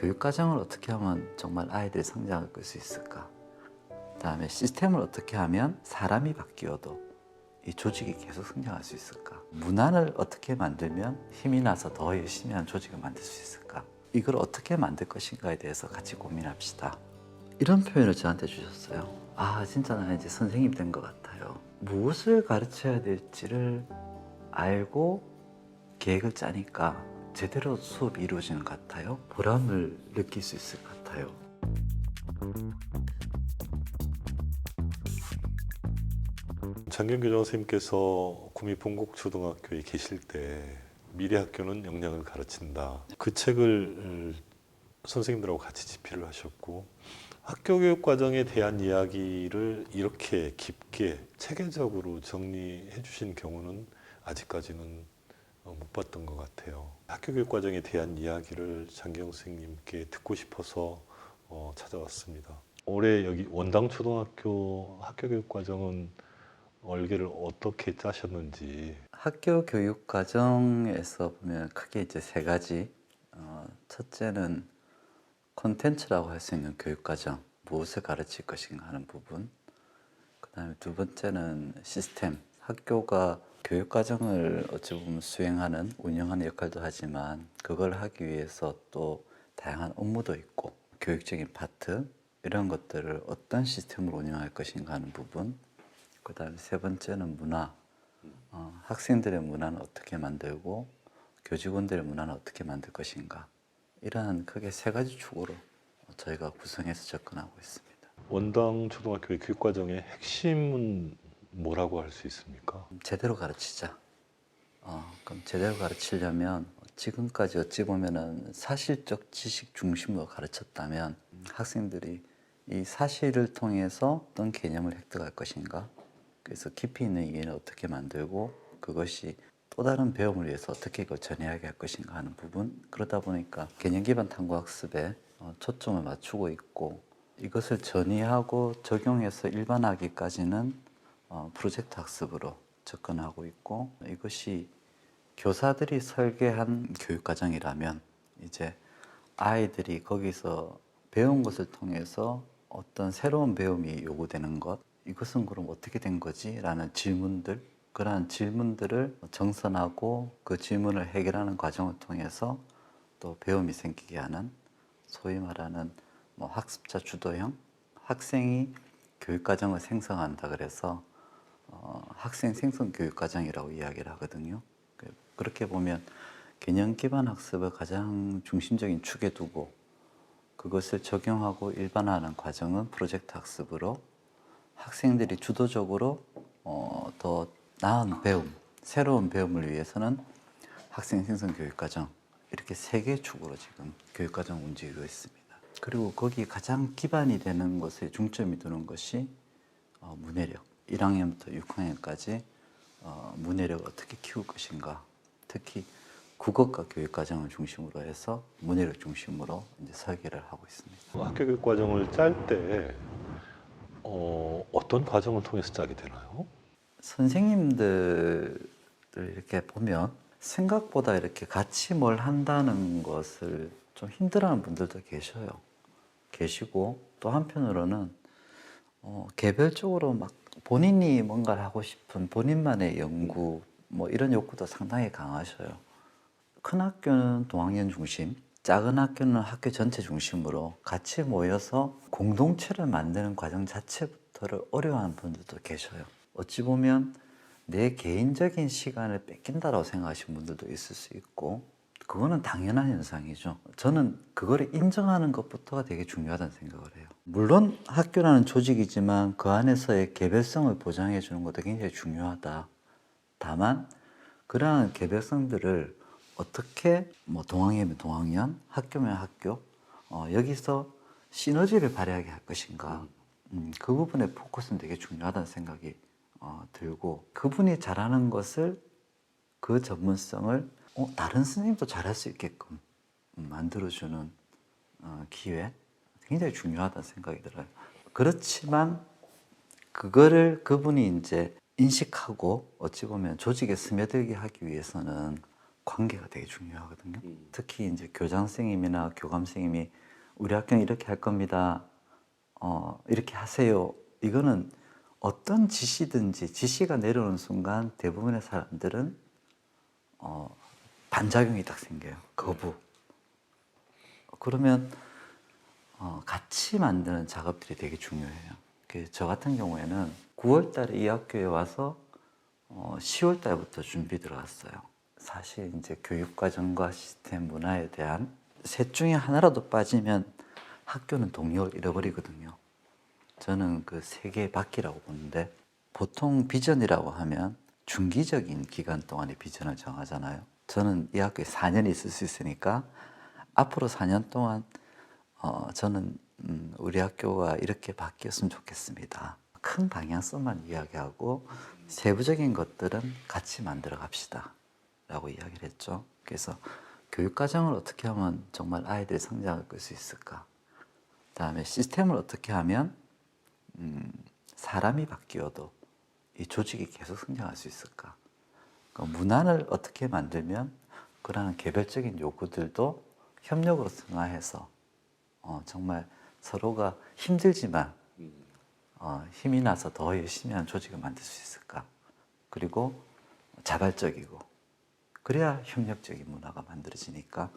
교육과정을 어떻게 하면 정말 아이들이 성장할 수 있을까? 다음에 시스템을 어떻게 하면 사람이 바뀌어도 이 조직이 계속 성장할 수 있을까? 문화를 어떻게 만들면 힘이 나서 더 열심히 하는 조직을 만들 수 있을까? 이걸 어떻게 만들 것인가에 대해서 같이 고민합시다. 이런 표현을 저한테 주셨어요. 아, 진짜 나는 이제 선생님 된 것 같아요. 무엇을 가르쳐야 될지를 알고 계획을 짜니까 제대로 수업이 이루어지는 것 같아요. 보람을 느낄 수 있을 것 같아요. 장경규 선생님께서 구미 본곡초등학교에 계실 때 미래학교는 역량을 가르친다. 그 책을 선생님들하고 같이 집필을 하셨고 학교 교육 과정에 대한 이야기를 이렇게 깊게 체계적으로 정리해 주신 경우는 아직까지는 못 봤던 것 같아요. 학교 교육 과정에 대한 이야기를 장경 선생님께 듣고 싶어서 찾아왔습니다. 올해 여기 원당초등학교 학교 교육 과정은 얼개를 어떻게 짜셨는지. 학교 교육 과정에서 보면 크게 이제 세 가지. 첫째는 콘텐츠라고 할 수 있는 교육 과정, 무엇을 가르칠 것인가 하는 부분. 그다음에 두 번째는 시스템, 학교가 교육 과정을 어찌 보면 수행하는, 운영하는 역할도 하지만 그걸 하기 위해서 또 다양한 업무도 있고 교육적인 파트 이런 것들을 어떤 시스템으로 운영할 것인가 하는 부분. 그다음에 세 번째는 문화, 학생들의 문화는 어떻게 만들고 교직원들의 문화는 어떻게 만들 것인가. 이러한 크게 세 가지 축으로 저희가 구성해서 접근하고 있습니다. 원당초등학교의 교육과정의 핵심은 뭐라고 할 수 있습니까? 제대로 가르치자. 그럼 제대로 가르치려면 지금까지 어찌 보면은 사실적 지식 중심으로 가르쳤다면 학생들이 이 사실을 통해서 어떤 개념을 획득할 것인가, 그래서 깊이 있는 이해를 어떻게 만들고 그것이 또 다른 배움을 위해서 어떻게 이걸 전해하게 할 것인가 하는 부분. 그러다 보니까 개념 기반 탐구 학습에 초점을 맞추고 있고, 이것을 전이하고 적용해서 일반화하기까지는 프로젝트 학습으로 접근하고 있고, 이것이 교사들이 설계한 교육과정이라면 이제 아이들이 거기서 배운 것을 통해서 어떤 새로운 배움이 요구되는 것, 이것은 그럼 어떻게 된 거지? 라는 질문들, 그러한 질문들을 정선하고 그 질문을 해결하는 과정을 통해서 또 배움이 생기게 하는, 소위 말하는 학습자 주도형, 학생이 교육과정을 생성한다 그래서 학생 생성 교육과정이라고 이야기를 하거든요. 그렇게 보면 개념 기반 학습을 가장 중심적인 축에 두고 그것을 적용하고 일반화하는 과정은 프로젝트 학습으로, 학생들이 주도적으로 더 나은 배움, 새로운 배움을 위해서는 학생 생성 교육과정, 이렇게 세 개의 축으로 지금 교육과정을 움직이고 있습니다. 그리고 거기 가장 기반이 되는 것에 중점이 두는 것이 문해력, 1학년부터 6학년까지 문해력을 어떻게 키울 것인가, 특히 국어과 교육과정을 중심으로 해서 문해력 중심으로 이제 설계를 하고 있습니다. 학교 교육 과정을 짤 때 어떤 과정을 통해서 짜게 되나요? 선생님들을 이렇게 보면 생각보다 이렇게 같이 뭘 한다는 것을 좀 힘들어하는 분들도 계시고, 또 한편으로는 개별적으로 막 본인이 뭔가를 하고 싶은 본인만의 연구 이런 욕구도 상당히 강하셔요. 큰 학교는 동학년 중심, 작은 학교는 학교 전체 중심으로 같이 모여서 공동체를 만드는 과정 자체부터를 어려워하는 분들도 계셔요. 어찌 보면 내 개인적인 시간을 뺏긴다라고 생각하시는 분들도 있을 수 있고, 그거는 당연한 현상이죠. 저는 그거를 인정하는 것부터가 되게 중요하다는 생각을 해요. 물론 학교라는 조직이지만 그 안에서의 개별성을 보장해 주는 것도 굉장히 중요하다. 다만 그러한 개별성들을 어떻게 동학년이면 동학년, 학교면 학교, 여기서 시너지를 발휘하게 할 것인가, 그 부분의 포커스는 되게 중요하다는 생각이 들고, 그분이 잘하는 것을, 그 전문성을 다른 선생님도 잘할 수 있게끔 만들어주는 기회, 굉장히 중요하다는 생각이 들어요. 그렇지만 그거를 그분이 이제 인식하고 어찌 보면 조직에 스며들게 하기 위해서는 관계가 되게 중요하거든요. 특히 이제 교장 선생님이나 교감 선생님이 우리 학교는 이렇게 할 겁니다. 이렇게 하세요. 이거는 어떤 지시든지 지시가 내려오는 순간 대부분의 사람들은 반작용이 딱 생겨요. 거부. 그러면 같이 만드는 작업들이 되게 중요해요. 저 같은 경우에는 9월 달에 이 학교에 와서 10월 달부터 준비 들어갔어요. 사실 이제 교육과정과 시스템 문화에 대한 셋 중에 하나라도 빠지면 학교는 동력을 잃어버리거든요. 저는 그 세 개의 바퀴라고 보는데 보통 비전이라고 하면 중기적인 기간 동안의 비전을 정하잖아요. 저는 이 학교에 4년이 있을 수 있으니까 앞으로 4년 동안 저는 우리 학교가 이렇게 바뀌었으면 좋겠습니다. 큰 방향성만 이야기하고 세부적인 것들은 같이 만들어 갑시다 라고 이야기를 했죠. 그래서 교육과정을 어떻게 하면 정말 아이들이 성장을 끌 수 있을까? 그 다음에 시스템을 어떻게 하면 사람이 바뀌어도 이 조직이 계속 성장할 수 있을까? 그러니까 문화를 어떻게 만들면 그러한 개별적인 요구들도 협력으로 승화해서 정말 서로가 힘들지만 힘이 나서 더 열심히 하는 조직을 만들 수 있을까? 그리고 자발적이고 그래야 협력적인 문화가 만들어지니까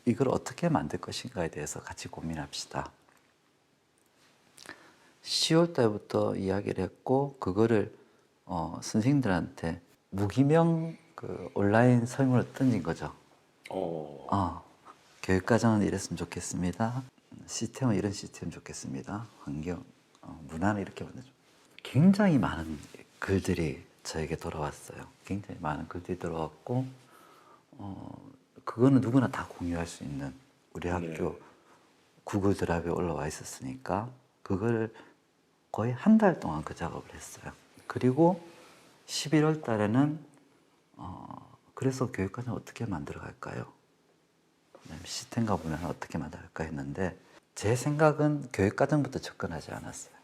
이걸 어떻게 만들 것인가에 대해서 같이 고민합시다. 10월 달부터 이야기를 했고 그거를 선생님들한테 무기명 그 온라인 설문을 던진 거죠. 교육과정은 이랬으면 좋겠습니다. 시스템은 이런 시스템 좋겠습니다. 환경, 문화는 이렇게 만들죠. 굉장히 많은 글들이 저에게 돌아왔어요. 굉장히 많은 글들이 돌아왔고 그거는 누구나 다 공유할 수 있는 우리 학교 구글 드라이브에 올라와 있었으니까 그걸 거의 한 달 동안 그 작업을 했어요. 그리고 11월 달에는 그래서 교육과정 어떻게 만들어 갈까요? 시스템과 문화는 어떻게 만들어 갈까 했는데 제 생각은 교육과정부터 접근하지 않았어요.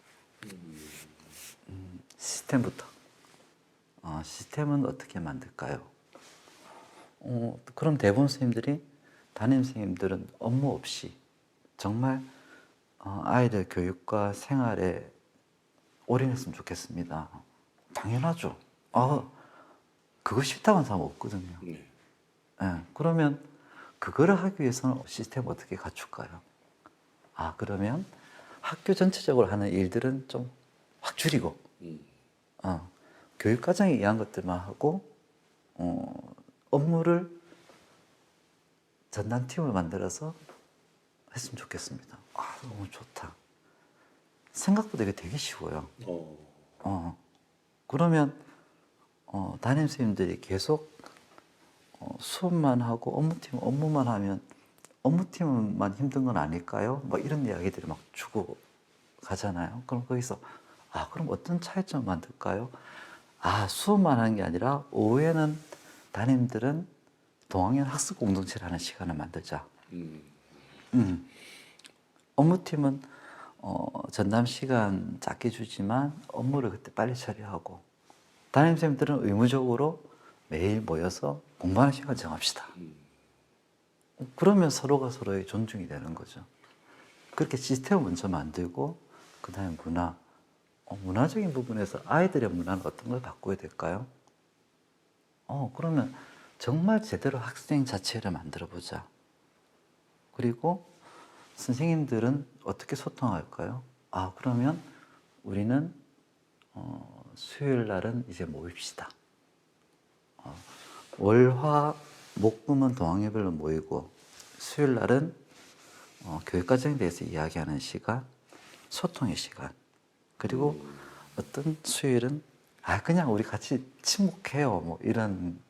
시스템부터. 시스템은 어떻게 만들까요? 그럼 대부분 선생님들이 담임 선생님들은 업무 없이 정말 아이들 교육과 생활에 올인했으면 좋겠습니다. 당연하죠. 그거 싫다고 하는 사람 없거든요. 네, 그러면 그거를 하기 위해서는 시스템 어떻게 갖출까요? 그러면 학교 전체적으로 하는 일들은 좀 확 줄이고 교육과정에 의한 것들만 하고 업무를 전담팀을 만들어서 했으면 좋겠습니다. 너무 좋다. 생각보다 이게 되게 쉬워요. 그러면 담임 선생님들이 계속 수업만 하고 업무만 하면 업무팀만 힘든 건 아닐까요? 뭐 이런 이야기들이 막 주고 가잖아요. 그럼 거기서 그럼 어떤 차이점을 만들까요? 수업만 하는 게 아니라 오후에는 담임들은 동학년 학습 공동체를 하는 시간을 만들자. 업무팀은 전담 시간 짧게 주지만 업무를 그때 빨리 처리하고 담임선생님들은 의무적으로 매일 모여서 공부하는 시간 정합시다. 그러면 서로가 서로의 존중이 되는 거죠. 그렇게 시스템을 먼저 만들고 그 다음에 문화적인 부분에서 아이들의 문화는 어떤 걸 바꿔야 될까요? 그러면 정말 제대로 학생 자체를 만들어 보자. 그리고 선생님들은 어떻게 소통할까요? 그러면 우리는 수요일 날은 이제 모입시다. 월, 화, 목, 금은 동학년별로 모이고 수요일 날은 교육과정에 대해서 이야기하는 시간, 소통의 시간. 그리고 어떤 수요일은 그냥 우리 같이 친목해요. 뭐 이런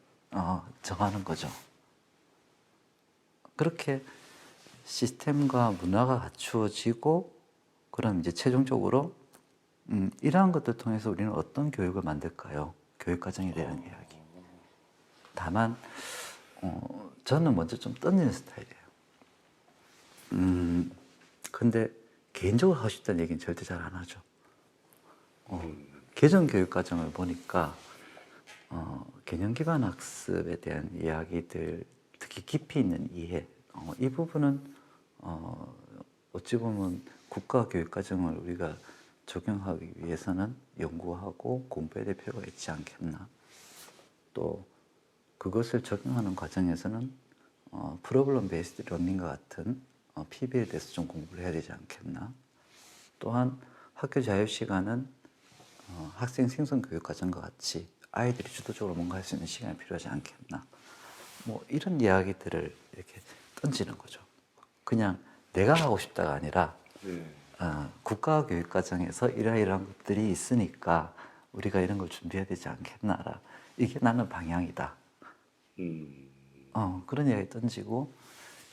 정하는 거죠. 그렇게 시스템과 문화가 갖추어지고 그럼 이제 최종적으로 이러한 것들 통해서 우리는 어떤 교육을 만들까요? 교육과정에 대한 이야기. 다만 저는 먼저 좀 던지는 스타일이에요. 근데 개인적으로 하고 싶다는 얘기는 절대 잘 안 하죠. 개정교육과정을 보니까 개념 기반 학습에 대한 이야기들, 특히 깊이 있는 이해, 이 부분은 어찌 보면 국가 교육 과정을 우리가 적용하기 위해서는 연구하고 공부해야 될 필요가 있지 않겠나. 또 그것을 적용하는 과정에서는 프로블럼 베이스드 러닝과 같은 PB에 대해서 좀 공부를 해야 되지 않겠나. 또한 학교 자유 시간은 학생 생성 교육 과정과 같이 아이들이 주도적으로 뭔가 할 수 있는 시간이 필요하지 않겠나. 뭐 이런 이야기들을 이렇게 던지는 거죠. 그냥 내가 하고 싶다가 아니라 국가 교육 과정에서 이러이러한 것들이 있으니까 우리가 이런 걸 준비해야 되지 않겠나라. 이게 나는 방향이다. 그런 이야기 던지고,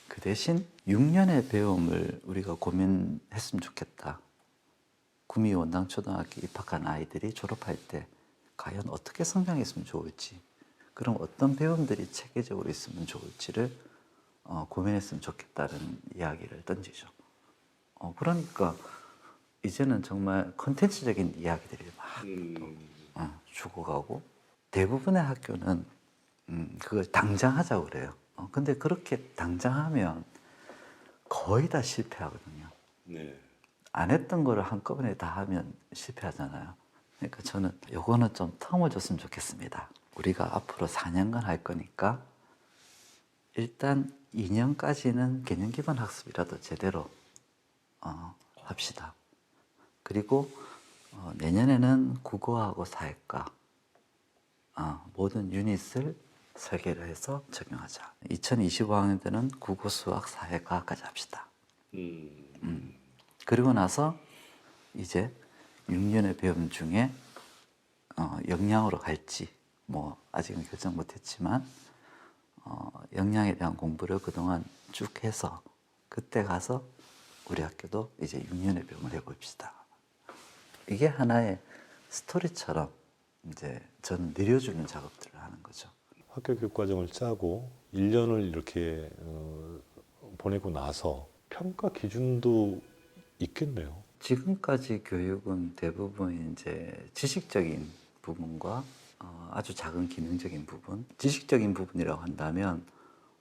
그 대신 6년의 배움을 우리가 고민했으면 좋겠다. 구미 원당초등학교 입학한 아이들이 졸업할 때 과연 어떻게 성장했으면 좋을지, 그럼 어떤 배움들이 체계적으로 있으면 좋을지를 고민했으면 좋겠다는 이야기를 던지죠. 그러니까 이제는 정말 컨텐츠적인 이야기들이 막 죽어가고, 대부분의 학교는 그걸 당장 하자고 그래요. 근데 그렇게 당장 하면 거의 다 실패하거든요. 안 했던 거를 한꺼번에 다 하면 실패하잖아요. 그러니까 저는 요거는 좀 텀을 줬으면 좋겠습니다. 우리가 앞으로 4년간 할 거니까 일단 2년까지는 개념 기반 학습이라도 제대로 합시다. 그리고 내년에는 국어하고 사회과 모든 유닛을 설계를 해서 적용하자. 2025학년 때는 국어, 수학, 사회과까지 합시다. 그리고 나서 이제 6년의 배움 중에 역량으로 갈지 뭐 아직은 결정 못했지만 역량에 대한 공부를 그동안 쭉 해서 그때 가서 우리 학교도 이제 6년의 배움을 해봅시다. 이게 하나의 스토리처럼 이제 저는 내려주는 작업들을 하는 거죠. 학교 교육 과정을 짜고 1년을 이렇게 보내고 나서 평가 기준도 있겠네요. 지금까지 교육은 대부분 이제 지식적인 부분과 아주 작은 기능적인 부분, 지식적인 부분이라고 한다면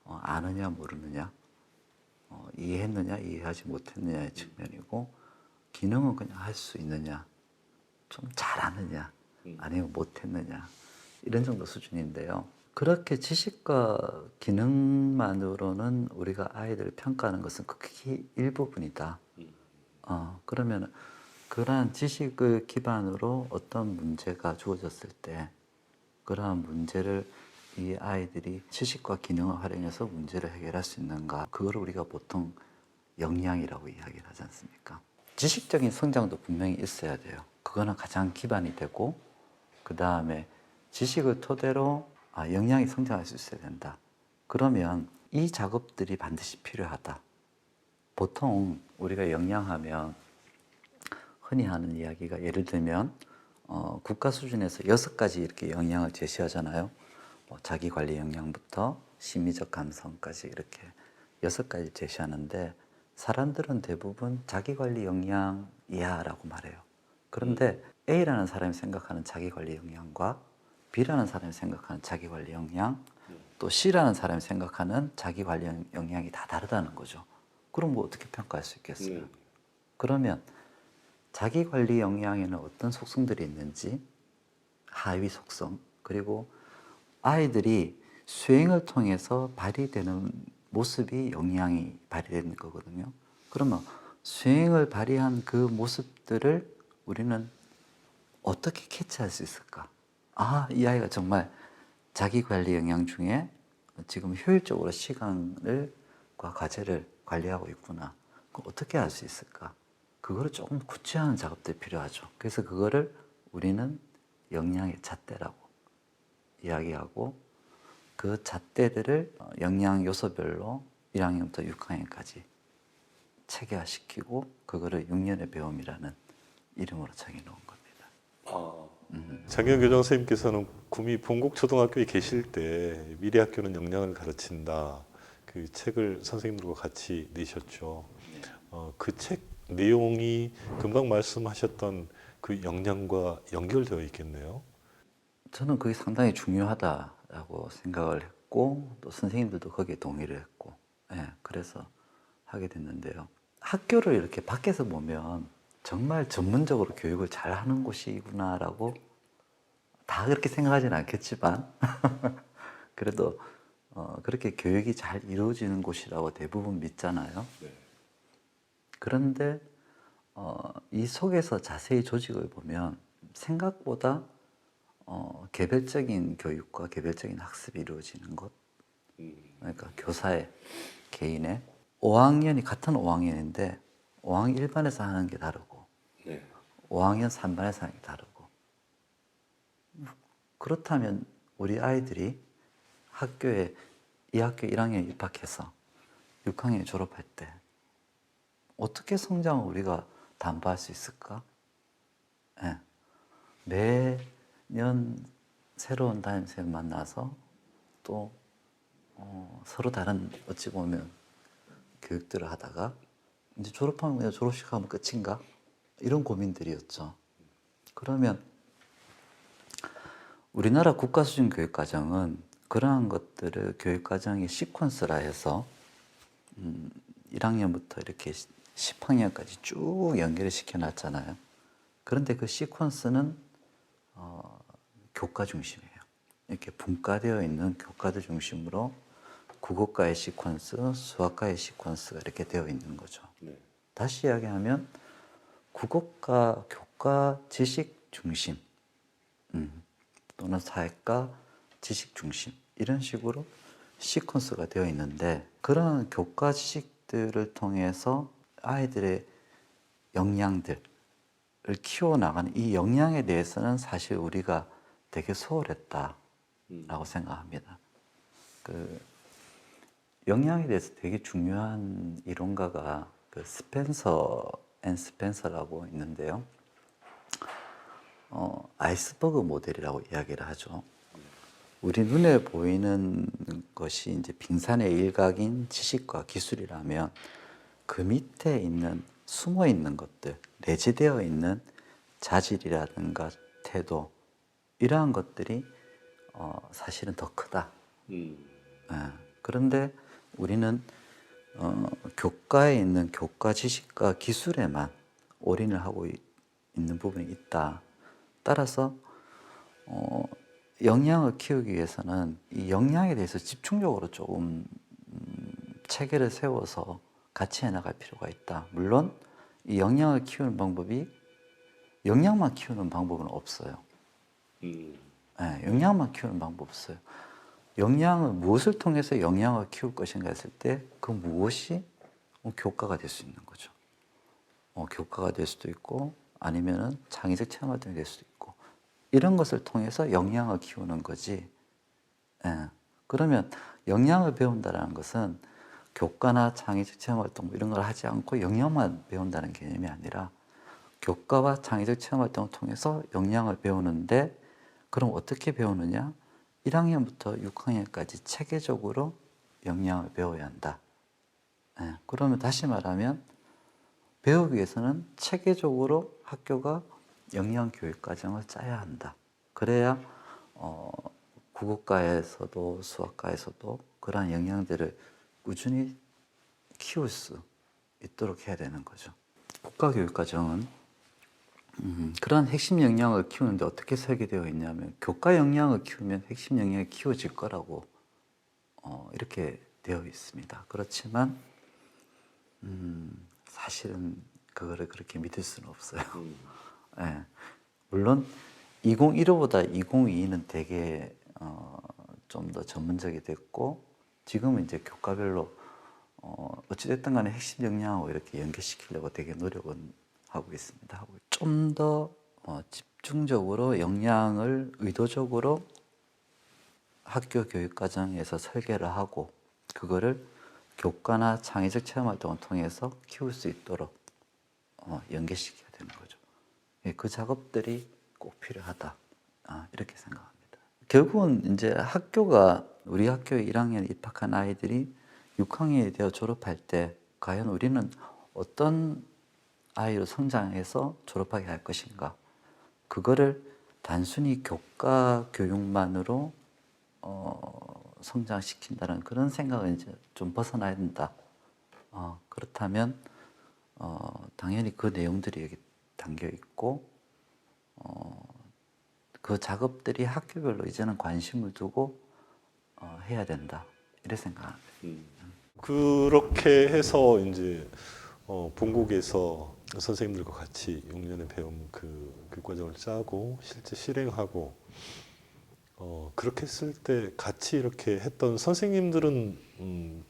아느냐 모르느냐, 이해했느냐 이해하지 못했느냐의 측면이고, 기능은 그냥 할 수 있느냐, 좀 잘하느냐 아니면 못했느냐, 이런 정도 수준인데요. 그렇게 지식과 기능만으로는 우리가 아이들을 평가하는 것은 극히 일부분이다. 그러면 그러한 지식을 기반으로 어떤 문제가 주어졌을 때 그러한 문제를 이 아이들이 지식과 기능을 활용해서 문제를 해결할 수 있는가, 그거를 우리가 보통 역량이라고 이야기를 하지 않습니까? 지식적인 성장도 분명히 있어야 돼요. 그거는 가장 기반이 되고, 그 다음에 지식을 토대로 역량이 성장할 수 있어야 된다. 그러면 이 작업들이 반드시 필요하다. 보통 우리가 역량하면 흔히 하는 이야기가, 예를 들면 국가 수준에서 6가지 이렇게 역량을 제시하잖아요. 자기관리 역량부터 심리적 감성까지 이렇게 6가지 제시하는데, 사람들은 대부분 자기관리 역량이야 라고 말해요. 그런데 A라는 사람이 생각하는 자기관리 역량과 B라는 사람이 생각하는 자기관리 역량, 또 C라는 사람이 생각하는 자기관리 역량이 다 다르다는 거죠. 그럼 뭐 어떻게 평가할 수 있겠어요? 그러면 자기관리 역량에는 어떤 속성들이 있는지, 하위 속성, 그리고 아이들이 수행을 통해서 발휘되는 모습이 역량이 발휘되는 거거든요. 그러면 수행을 발휘한 그 모습들을 우리는 어떻게 캐치할 수 있을까? 이 아이가 정말 자기관리 역량 중에 지금 효율적으로 시간과 과제를 관리하고 있구나. 그럼 어떻게 알 수 있을까? 그거를 조금 구체화하는 작업들이 필요하죠. 그래서 그거를 우리는 역량의 잣대라고 이야기하고, 그 잣대들을 역량 요소별로 1학년부터 6학년까지 체계화시키고 그거를 6년의 배움이라는 이름으로 정해놓은 겁니다. 장경 교장 선생님께서는 구미 본곡초등학교에 계실 때 미래 학교는 역량을 가르친다, 그 책을 선생님들과 같이 내셨죠. 그 책 내용이 금방 말씀하셨던 그 역량과 연결되어 있겠네요. 저는 그게 상당히 중요하다라고 생각을 했고 또 선생님들도 거기에 동의를 했고 그래서 하게 됐는데요. 학교를 이렇게 밖에서 보면 정말 전문적으로 교육을 잘 하는 곳이구나라고 다 그렇게 생각하지는 않겠지만 그래도 그렇게 교육이 잘 이루어지는 곳이라고 대부분 믿잖아요. 그런데 이 속에서 자세히 조직을 보면 생각보다 개별적인 교육과 개별적인 학습이 이루어지는 것, 그러니까 교사의 개인의 5학년이 같은 5학년인데 5학년 1반에서 하는 게 다르고 5학년 3반에서 하는 게 다르고 그렇다면 우리 아이들이 학교에 이 학교 1학년 입학해서 6학년 졸업할 때 어떻게 성장을 우리가 담보할 수 있을까? 예. 매년 새로운 담임쌤 만나서 또 서로 다른 어찌 보면 교육들을 하다가 이제 졸업하면 그냥 졸업식 하면 끝인가? 이런 고민들이었죠. 그러면 우리나라 국가 수준 교육 과정은 그러한 것들을 교육 과정의 시퀀스라 해서 1학년부터 이렇게 10학년까지 쭉 연결을 시켜놨잖아요. 그런데 그 시퀀스는 교과 중심이에요. 이렇게 분과되어 있는 교과들 중심으로 국어과의 시퀀스, 수학과의 시퀀스가 이렇게 되어 있는 거죠. 다시 이야기하면 국어과, 교과, 지식 중심 또는 사회과, 지식 중심 이런 식으로 시퀀스가 되어 있는데 그런 교과 지식들을 통해서 아이들의 역량들을 키워나가는 이 역량에 대해서는 사실 우리가 되게 소홀했다라고 생각합니다. 그 역량에 대해서 되게 중요한 이론가가 그 스펜서 앤 스펜서라고 있는데요. 아이스버그 모델이라고 이야기를 하죠. 우리 눈에 보이는 것이 이제 빙산의 일각인 지식과 기술이라면 그 밑에 있는 숨어 있는 것들, 내재되어 있는 자질이라든가 태도 이러한 것들이 사실은 더 크다. 그런데 우리는 교과에 있는 교과 지식과 기술에만 올인을 하고 있는 부분이 있다. 따라서 역량을 키우기 위해서는 이 역량에 대해서 집중적으로 조금 체계를 세워서 같이 해나갈 필요가 있다. 물론 이 역량을 키우는 방법이 역량만 키우는 방법은 없어요. 역량만 키우는 방법 없어요. 역량을 무엇을 통해서 역량을 키울 것인가 했을 때 그 무엇이 교과가 될 수 있는 거죠. 교과가 될 수도 있고 아니면은 창의적 체험 활동이 될 수도 있고 이런 것을 통해서 역량을 키우는 거지. 그러면 역량을 배운다는 것은 교과나 창의적 체험 활동 이런 걸 하지 않고 역량만 배운다는 개념이 아니라 교과와 창의적 체험 활동을 통해서 역량을 배우는데 그럼 어떻게 배우느냐? 1학년부터 6학년까지 체계적으로 역량을 배워야 한다. 그러면 다시 말하면 배우기 위해서는 체계적으로 학교가 역량 교육 과정을 짜야 한다. 그래야 국어과에서도 수학과에서도 그러한 역량들을 꾸준히 키울 수 있도록 해야 되는 거죠. 국가교육과정은 그러한 핵심 역량을 키우는데 어떻게 설계되어 있냐면 교과 역량을 키우면 핵심 역량이 키워질 거라고 이렇게 되어 있습니다. 그렇지만 사실은 그거를 그렇게 믿을 수는 없어요. 물론 2015보다 2022는 되게 좀 더 전문적이 됐고 지금은 이제 교과별로 어찌됐든 간에 핵심 역량하고 이렇게 연결시키려고 되게 노력은 하고 있습니다. 좀 더 집중적으로 역량을 의도적으로 학교 교육 과정에서 설계를 하고 그거를 교과나 창의적 체험 활동을 통해서 키울 수 있도록 연계시켜야 되는 거죠. 그 작업들이 꼭 필요하다. 이렇게 생각합니다. 결국은 이제 학교가 우리 학교에 1학년 입학한 아이들이 6학년이 되어 졸업할 때 과연 우리는 어떤 아이로 성장해서 졸업하게 할 것인가? 그거를 단순히 교과 교육만으로 성장시킨다는 그런 생각을 이제 좀 벗어나야 된다. 그렇다면 당연히 그 내용들이 여기 담겨 있고 그 작업들이 학교별로 이제는 관심을 두고 해야 된다. 이렇게 생각합니다. 그렇게 해서 이제 본국에서 선생님들과 같이 6년의 배움 그 교과정을 짜고 실제 실행하고 그렇게 했을 때 같이 이렇게 했던 선생님들은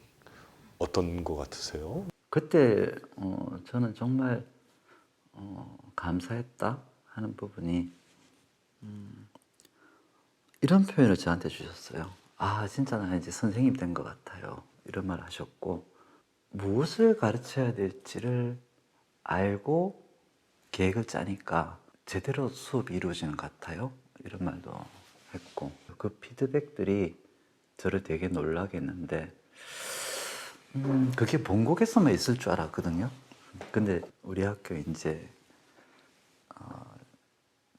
어떤 거 같으세요? 그때 저는 정말 감사했다 하는 부분이 이런 표현을 저한테 주셨어요. 아, 진짜 나 이제 선생님 된 것 같아요. 이런 말 하셨고, 무엇을 가르쳐야 될지를 알고 계획을 짜니까 제대로 수업이 이루어지는 것 같아요. 이런 말도 했고, 그 피드백들이 저를 되게 놀라게 했는데, 그게 본국에서만 있을 줄 알았거든요. 근데 우리 학교 이제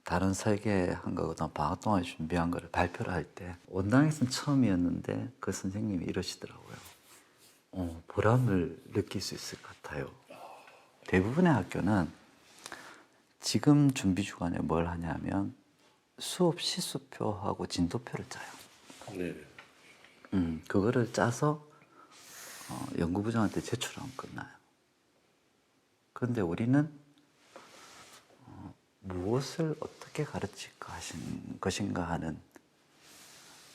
다른 설계한 거거나 방학 동안에 준비한 거를 발표를 할 때 원당에서는 처음이었는데 그 선생님이 이러시더라고요. 보람을 느낄 수 있을 것 같아요. 대부분의 학교는 지금 준비 주간에 뭘 하냐면 수업 시수표하고 진도표를 짜요. 네. 그거를 짜서 연구부장한테 제출하면 끝나요. 그런데 우리는 무엇을 어떻게 가르칠 것인가 하는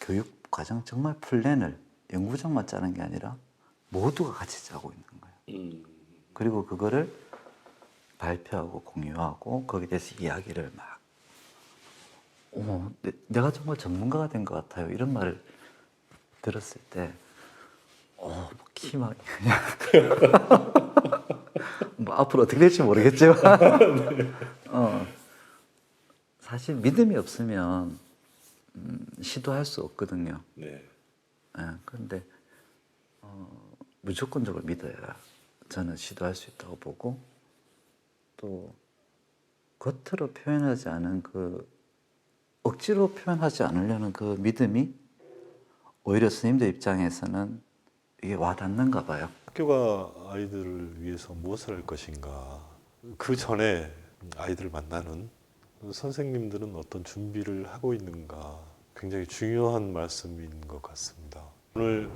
교육 과정 정말 플랜을 연구부장만 짜는 게 아니라 모두가 같이 짜고 있는 거예요. 그리고 그거를 발표하고 공유하고 거기에 대해서 이야기를 막 내가 정말 전문가가 된 것 같아요. 이런 말을 들었을 때 키막 뭐 앞으로 어떻게 될지 모르겠지만 사실 믿음이 없으면 시도할 수 없거든요. 네. 그런데 무조건적으로 믿어야 저는 시도할 수 있다고 보고 또 겉으로 표현하지 않은 그 억지로 표현하지 않으려는 그 믿음이 오히려 스님들 입장에서는 이게 와닿는가 봐요. 학교가 아이들을 위해서 무엇을 할 것인가 그 전에 아이들을 만나는 선생님들은 어떤 준비를 하고 있는가 굉장히 중요한 말씀인 것 같습니다. 오늘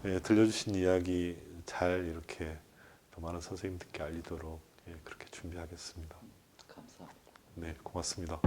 들려주신 이야기 잘 이렇게 더 많은 선생님들께 알리도록 그렇게 준비하겠습니다. 감사합니다. 네, 고맙습니다.